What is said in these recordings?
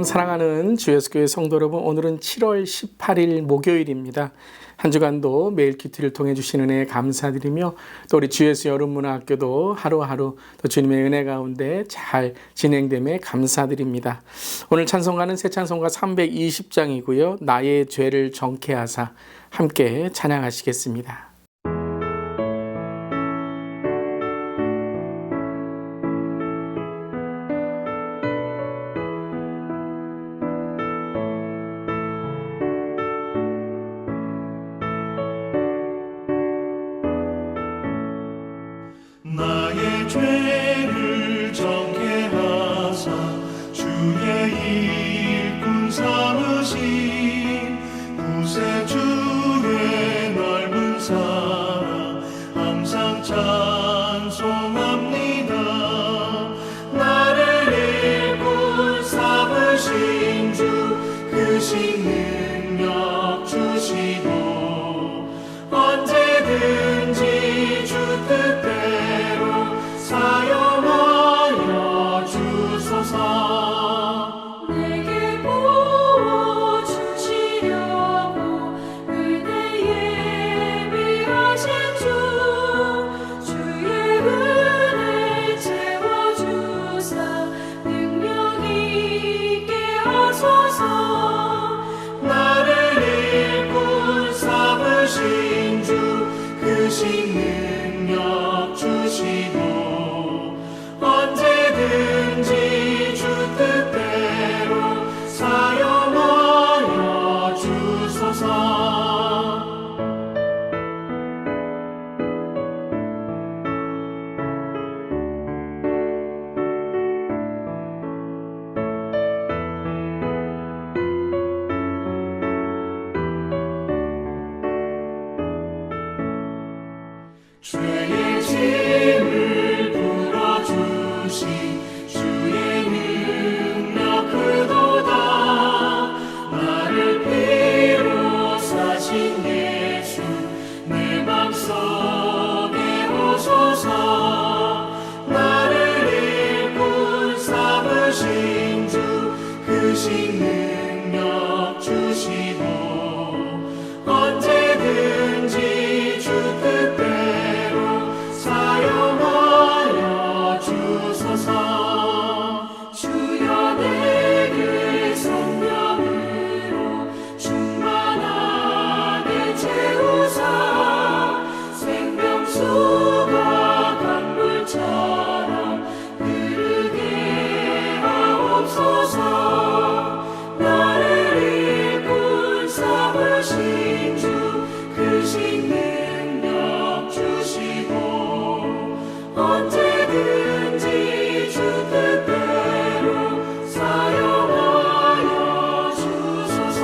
샬롬 사랑하는 주 예수교회 성도 여러분, 오늘은 7월 18일 목요일입니다. 한 주간도 매일 큐티를 통해 주신 은혜에 감사드리며 또 우리 주 예수 여름문화학교도 하루하루 또 주님의 은혜 가운데 잘 진행됨에 감사드립니다. 오늘 찬송가는 새 찬송가 320장이고요. 나의 죄를 정케 하사 함께 찬양하시겠습니다. 나의 죄를 정케 하사 주의 일꾼 삼으신 구세주의 넓은 사랑 항상 찬송합니다. 나를 일꾼 삼으신 주 크신 능력 주시고 언제든지 주 뜻대로 사용하여 주소서. 내게 부어주시려고 은혜 예비하신 주 주의 은혜 채워주사 능력 있게 하소서. 나를 일꾼 삼으신 주 크신 능력 주시고 언제든지 주 뜻대로 사용하여 주소서. 죄의 짐을 풀어주신 주의 능력 크도다. 나를 피로 사신 예수 내 맘속에 오소서. 나를 일꾼 삼으신 주 크신 능력 주시고 언제든지 주 뜻대로 사용하여 주소서. 주여 내게 성령으로 충만하게 채우사 생명수가 강물처럼 흐르게 하옵소서. 나를 일꾼 삼으신 주 크신 능력 주시고 언제든지 주 뜻대로 사용하여 주소서.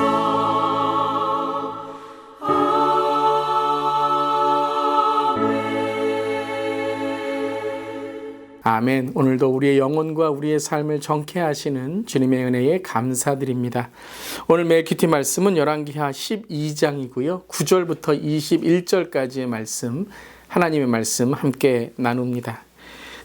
아멘. 오늘도 우리의 영혼과 우리의 삶을 정케 하시는 주님의 은혜에 감사드립니다. 오늘 매큐티 말씀은 열왕기하 12장이고요. 9절부터 21절까지의 말씀, 하나님의 말씀 함께 나눕니다.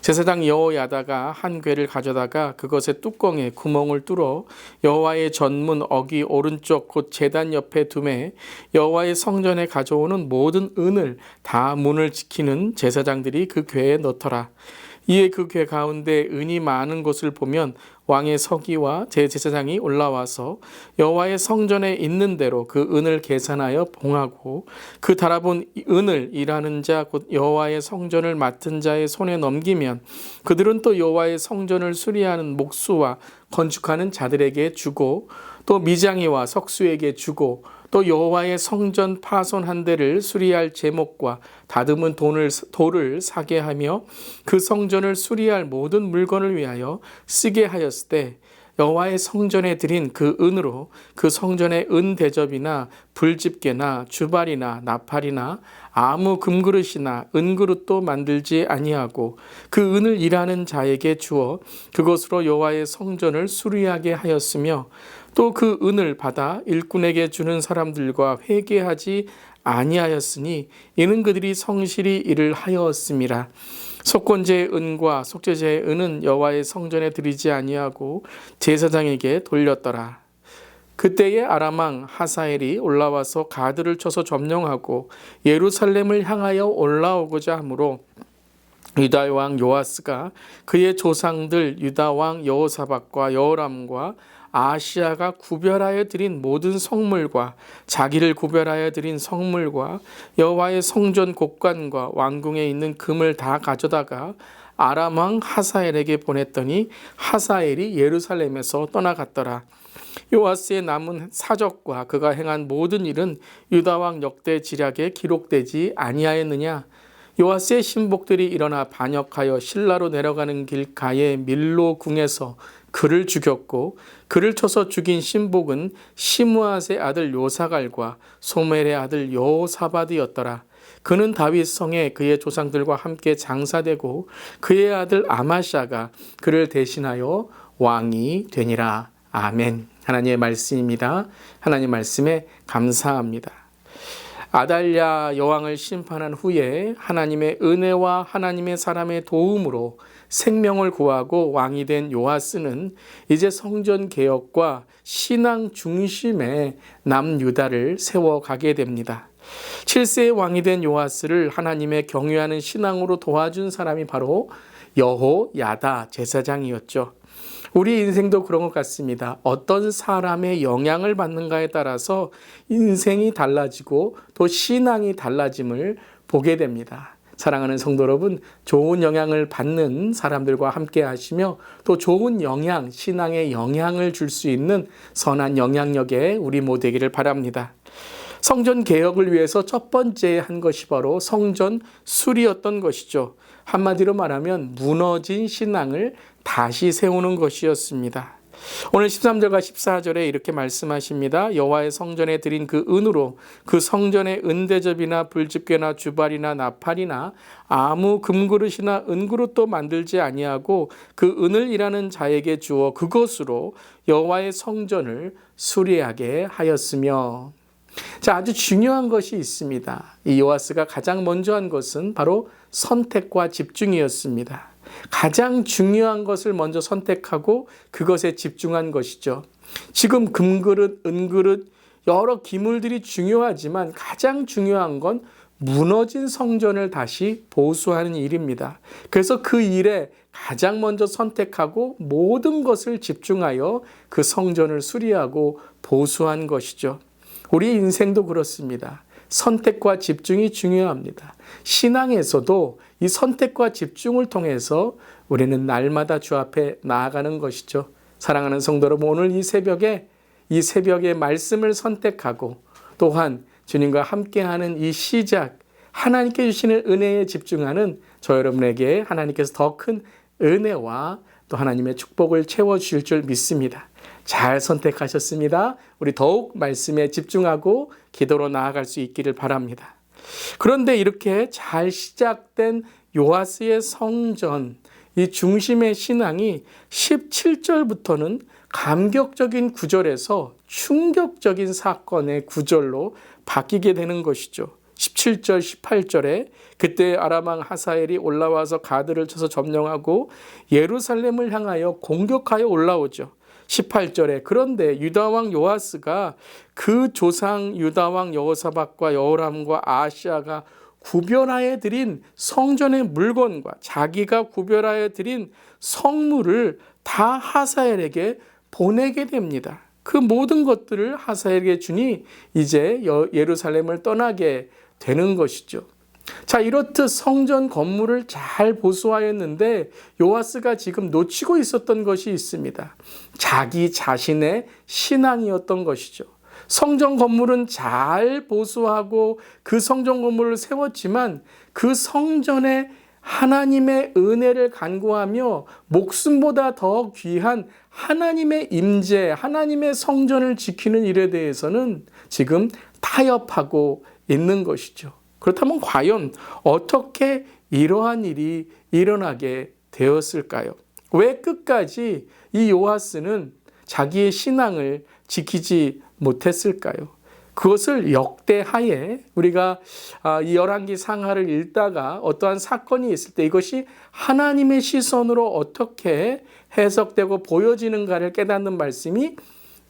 제사장 여호야다가 한 궤를 가져다가 그것의 뚜껑에 구멍을 뚫어 여호와의 전문 어귀 오른쪽 곧 제단 옆에 두매 여호와의 성전에 가져오는 모든 은을 다 문을 지키는 제사장들이 그 궤에 넣더라. 이에 그 궤 가운데 은이 많은 곳을 보면 왕의 서기와 제사장이 올라와서 여호와의 성전에 있는 대로 그 은을 계산하여 봉하고 그 달아본 은을 일하는 자 곧 여호와의 성전을 맡은 자의 손에 넘기면 그들은 또 여호와의 성전을 수리하는 목수와 건축하는 자들에게 주고 또 미장이와 석수에게 주고 또 여호와의 성전 파손한 데를 수리할 제목과 다듬은 돌을 사게 하며 그 성전을 수리할 모든 물건을 위하여 쓰게 하였을 때 여호와의 성전에 드린 그 은으로 그 성전의 은 대접이나 불집게나 주발이나 나팔이나 아무 금그릇이나 은그릇도 만들지 아니하고 그 은을 일하는 자에게 주어 그것으로 여호와의 성전을 수리하게 하였으며 또 그 은을 받아 일꾼에게 주는 사람들과 회개하지 아니하였으니 이는 그들이 성실히 일을 하였음이라. 속건제의 은과 속죄제의 은은 여호와의 성전에 드리지 아니하고 제사장에게 돌렸더라. 그때에 아람 왕 하사엘이 올라와서 가드를 쳐서 점령하고 예루살렘을 향하여 올라오고자 하므로 유다의 왕 요아스가 그의 조상들 유다 왕 여호사밧과 여호람과 아시아가 구별하여 드린 모든 성물과 자기를 구별하여 드린 성물과 여호와의 성전 곡관과 왕궁에 있는 금을 다 가져다가 아람 왕 하사엘에게 보냈더니 하사엘이 예루살렘에서 떠나갔더라. 요아스의 남은 사적과 그가 행한 모든 일은 유다 왕 역대 지략에 기록되지 아니하였느냐? 요아스의 신복들이 일어나 반역하여 실라로 내려가는 길가에 밀로 궁에서 그를 죽였고 그를 쳐서 죽인 신복은 시므앗의 아들 요사갈과 소멜의 아들 여호사밧이었더라. 그는 다윗 성에 그의 조상들과 함께 장사되고 그의 아들 아마샤가 그를 대신하여 왕이 되니라. 아멘. 하나님의 말씀입니다. 하나님 말씀에 감사합니다. 아달랴 여왕을 심판한 후에 하나님의 은혜와 하나님의 사람의 도움으로 생명을 구하고 왕이 된 요아스는 이제 성전 개혁과 신앙 중심의 남유다를 세워가게 됩니다. 7세의 왕이 된 요아스를 하나님의 경외하는 신앙으로 도와준 사람이 바로 여호야다 제사장이었죠. 우리 인생도 그런 것 같습니다. 어떤 사람의 영향을 받는가에 따라서 인생이 달라지고 또 신앙이 달라짐을 보게 됩니다. 사랑하는 성도 여러분, 좋은 영향을 받는 사람들과 함께 하시며 또 좋은 영향, 신앙에 영향을 줄 수 있는 선한 영향력에 우리 모두 되기를 바랍니다. 성전 개혁을 위해서 첫 번째 한 것이 바로 성전 수리였던 것이죠. 한마디로 말하면 무너진 신앙을 다시 세우는 것이었습니다. 오늘 13절과 14절에 이렇게 말씀하십니다. 여호와의 성전에 드린 그 은으로 그 성전의 은대접이나 불집게나 주발이나 나팔이나 아무 금그릇이나 은그릇도 만들지 아니하고 그 은을 일하는 자에게 주어 그것으로 여호와의 성전을 수리하게 하였으며. 자, 아주 중요한 것이 있습니다. 이 요아스가 가장 먼저 한 것은 바로 선택과 집중이었습니다. 가장 중요한 것을 먼저 선택하고 그것에 집중한 것이죠. 지금 금그릇, 은그릇, 여러 기물들이 중요하지만 가장 중요한 건 무너진 성전을 다시 보수하는 일입니다. 그래서 그 일에 가장 먼저 선택하고 모든 것을 집중하여 그 성전을 수리하고 보수한 것이죠. 우리 인생도 그렇습니다. 선택과 집중이 중요합니다. 신앙에서도 이 선택과 집중을 통해서 우리는 날마다 주 앞에 나아가는 것이죠. 사랑하는 성도 여러분, 오늘 이 새벽에 말씀을 선택하고 또한 주님과 함께하는 이 시작, 하나님께 주시는 은혜에 집중하는 저 여러분에게 하나님께서 더 큰 은혜와 또 하나님의 축복을 채워주실 줄 믿습니다. 잘 선택하셨습니다. 우리 더욱 말씀에 집중하고 기도로 나아갈 수 있기를 바랍니다. 그런데 이렇게 잘 시작된 요아스의 성전, 이 중심의 신앙이 17절부터는 감격적인 구절에서 충격적인 사건의 구절로 바뀌게 되는 것이죠. 17절, 18절에 그때 아람 왕 하사엘이 올라와서 가드를 쳐서 점령하고 예루살렘을 향하여 공격하여 올라오죠. 18절에 그런데 유다 왕 요아스가 그 조상 유다 왕 여호사밧과 여호람과 아시아가 구별하여 드린 성전의 물건과 자기가 구별하여 드린 성물을 다 하사엘에게 보내게 됩니다. 그 모든 것들을 하사엘에게 주니 이제 예루살렘을 떠나게 되는 것이죠. 자, 이렇듯 성전 건물을 잘 보수하였는데 요아스가 지금 놓치고 있었던 것이 있습니다. 자기 자신의 신앙이었던 것이죠. 성전 건물은 잘 보수하고 그 성전 건물을 세웠지만 그 성전에 하나님의 은혜를 간구하며 목숨보다 더 귀한 하나님의 임재, 하나님의 성전을 지키는 일에 대해서는 지금 타협하고 있는 것이죠. 그렇다면 과연 어떻게 이러한 일이 일어나게 되었을까요? 왜 끝까지 이 요아스는 자기의 신앙을 지키지 못했을까요? 그것을 역대하에 우리가 이 열왕기 상하를 읽다가 어떠한 사건이 있을 때 이것이 하나님의 시선으로 어떻게 해석되고 보여지는가를 깨닫는 말씀이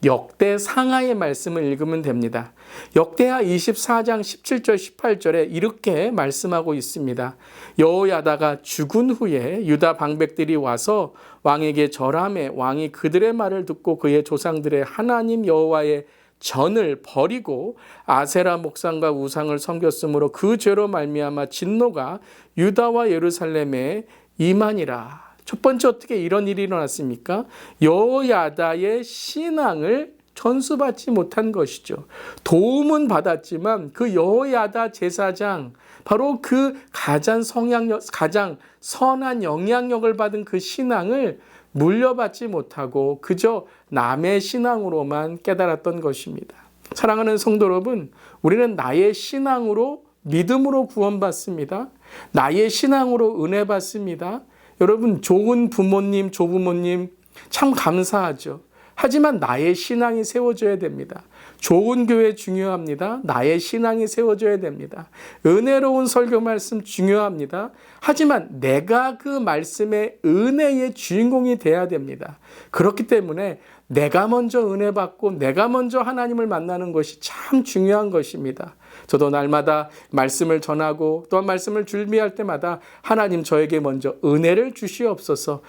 역대 상하의 말씀을 읽으면 됩니다. 역대하 24장 17절 18절에 이렇게 말씀하고 있습니다. 여호야다가 죽은 후에 유다 방백들이 와서 왕에게 절하매 왕이 그들의 말을 듣고 그의 조상들의 하나님 여호와의 전을 버리고 아세라 목상과 우상을 섬겼으므로 그 죄로 말미암아 진노가 유다와 예루살렘에 임하니라. 첫 번째 어떻게 이런 일이 일어났습니까? 여호야다의 신앙을 전수받지 못한 것이죠. 도움은 받았지만 그 여호야다 제사장, 바로 그 가장 선한 영향력을 받은 그 신앙을 물려받지 못하고 그저 남의 신앙으로만 깨달았던 것입니다. 사랑하는 성도 여러분, 우리는 나의 신앙으로 믿음으로 구원받습니다. 나의 신앙으로 은혜 받습니다. 여러분, 좋은 부모님, 조부모님 참 감사하죠. 하지만 나의 신앙이 세워져야 됩니다. 좋은 교회 중요합니다. 나의 신앙이 세워져야 됩니다. 은혜로운 설교 말씀 중요합니다. 하지만 내가 그 말씀의 은혜의 주인공이 돼야 됩니다. 그렇기 때문에 내가 먼저 은혜 받고 내가 먼저 하나님을 만나는 것이 참 중요한 것입니다. 저도 날마다 말씀을 전하고 또한 말씀을 준비할 때마다 하나님 저에게 먼저 은혜를 주시옵소서,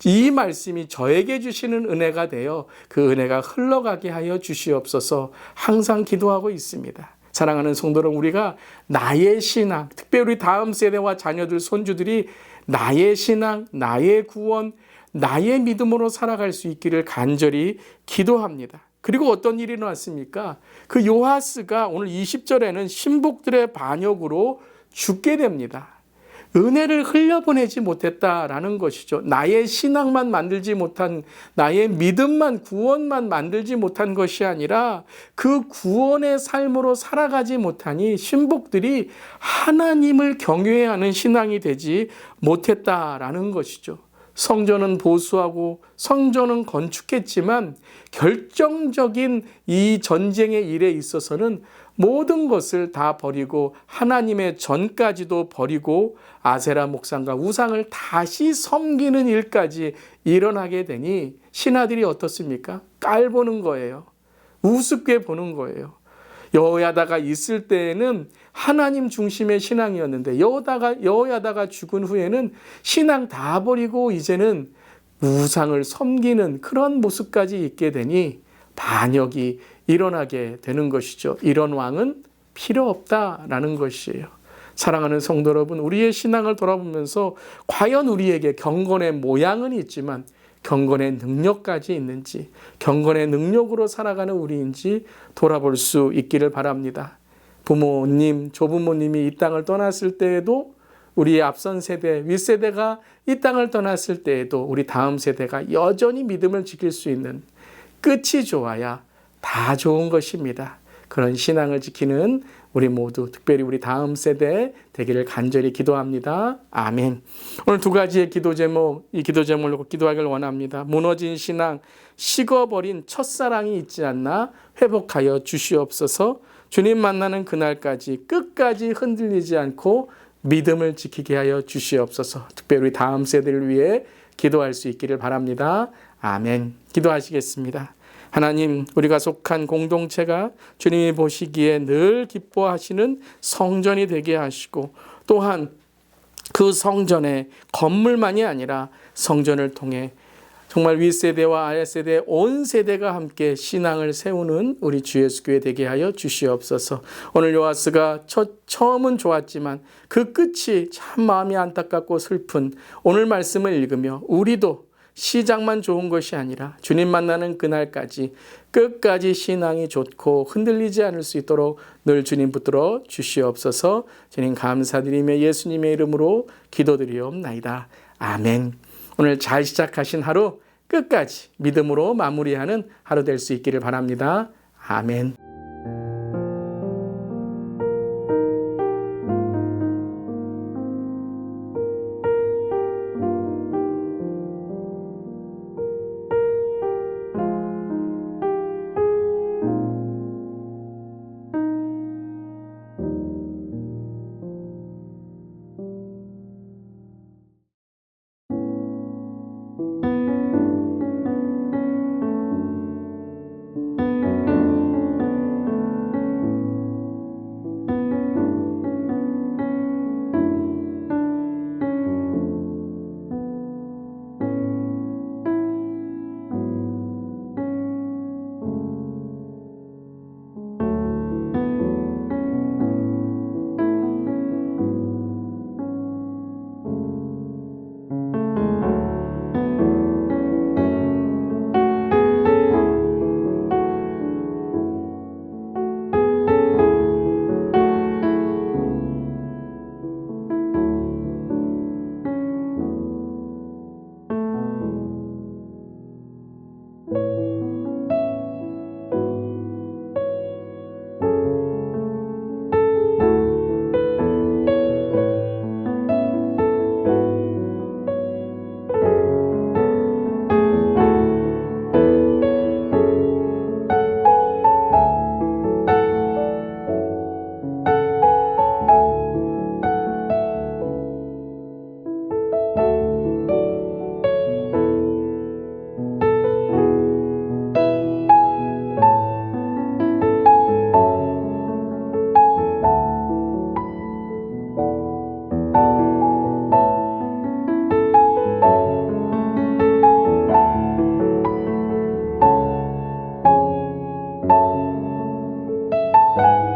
이 말씀이 저에게 주시는 은혜가 되어 그 은혜가 흘러가게 하여 주시옵소서 항상 기도하고 있습니다. 사랑하는 성도 여러분, 우리가 나의 신앙, 특별히 우리 다음 세대와 자녀들, 손주들이 나의 신앙, 나의 구원, 나의 믿음으로 살아갈 수 있기를 간절히 기도합니다. 그리고 어떤 일이 일어났습니까? 그 요아스가 오늘 20절에는 신복들의 반역으로 죽게 됩니다. 은혜를 흘려보내지 못했다라는 것이죠. 나의 신앙만 만들지 못한, 나의 믿음만, 구원만 만들지 못한 것이 아니라 그 구원의 삶으로 살아가지 못하니 신복들이 하나님을 경외하는 신앙이 되지 못했다라는 것이죠. 성전은 보수하고 성전은 건축했지만 결정적인 이 전쟁의 일에 있어서는 모든 것을 다 버리고 하나님의 전까지도 버리고 아세라 목상과 우상을 다시 섬기는 일까지 일어나게 되니 신하들이 어떻습니까? 깔보는 거예요. 우습게 보는 거예요. 여호야다가 있을 때에는 하나님 중심의 신앙이었는데 여호야다가 죽은 후에는 신앙 다 버리고 이제는 우상을 섬기는 그런 모습까지 있게 되니 반역이 일어나게 되는 것이죠. 이런 왕은 필요 없다라는 것이에요. 사랑하는 성도 여러분, 우리의 신앙을 돌아보면서 과연 우리에게 경건의 모양은 있지만 경건의 능력까지 있는지, 경건의 능력으로 살아가는 우리인지 돌아볼 수 있기를 바랍니다. 부모님, 조부모님이 이 땅을 떠났을 때에도 우리의 앞선 세대, 윗세대가 이 땅을 떠났을 때에도 우리 다음 세대가 여전히 믿음을 지킬 수 있는, 끝이 좋아야 다 좋은 것입니다. 그런 신앙을 지키는 우리 모두, 특별히 우리 다음 세대 되기를 간절히 기도합니다. 아멘. 오늘 두 가지의 기도 제목, 이 기도 제목을 놓고 기도하길 원합니다. 무너진 신앙, 식어버린 첫사랑이 있지 않나 회복하여 주시옵소서. 주님 만나는 그날까지 끝까지 흔들리지 않고 믿음을 지키게 하여 주시옵소서. 특별히 다음 세대를 위해 기도할 수 있기를 바랍니다. 아멘. 기도하시겠습니다. 하나님, 우리가 속한 공동체가 주님이 보시기에 늘 기뻐하시는 성전이 되게 하시고, 또한 그 성전의 건물만이 아니라 성전을 통해 정말 윗세대와 아랫세대 온 세대가 함께 신앙을 세우는 우리 주 예수 교회 되게 하여 주시옵소서. 오늘 요아스가 처음은 좋았지만 그 끝이 참 마음이 안타깝고 슬픈 오늘 말씀을 읽으며 우리도 시작만 좋은 것이 아니라 주님 만나는 그날까지 끝까지 신앙이 좋고 흔들리지 않을 수 있도록 늘 주님 붙들어 주시옵소서. 주님 감사드리며 예수님의 이름으로 기도드리옵나이다. 아멘. 오늘 잘 시작하신 하루 끝까지 믿음으로 마무리하는 하루 될 수 있기를 바랍니다. 아멘. 주시옵소서.